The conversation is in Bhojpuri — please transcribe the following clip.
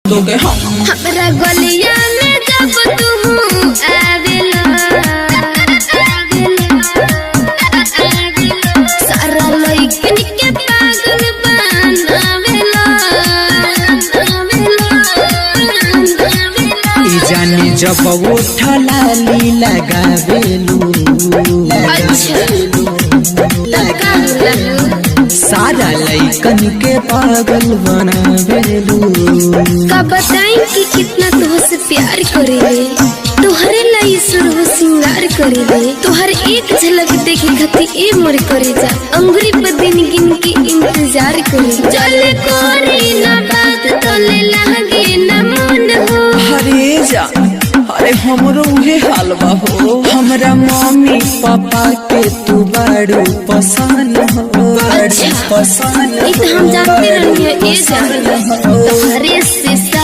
हमरा गलिया में जब तू आवेला सारा लइकन के पागल बनावेला जाने जब उठला ली लगावेलू सारा लइकन के पागल बनावेलू। का बताई कि कितना तुहसे प्यार करेले तोहरे लाई सुरह सिंगार करेले तोहर एक झलक देखे खातिर ए मर करे जा अंगुरी पर दिन गिन के इंतजार करे चले कोरी ना बात तोले लागे ना मन हो। अरे जा अरे हमरो उहे हाल बा हो हमरा मम्मी पापा के तू बड़ू पसंद हो अच्छा पसंद हम जानते रहिए ए जा तोहरे से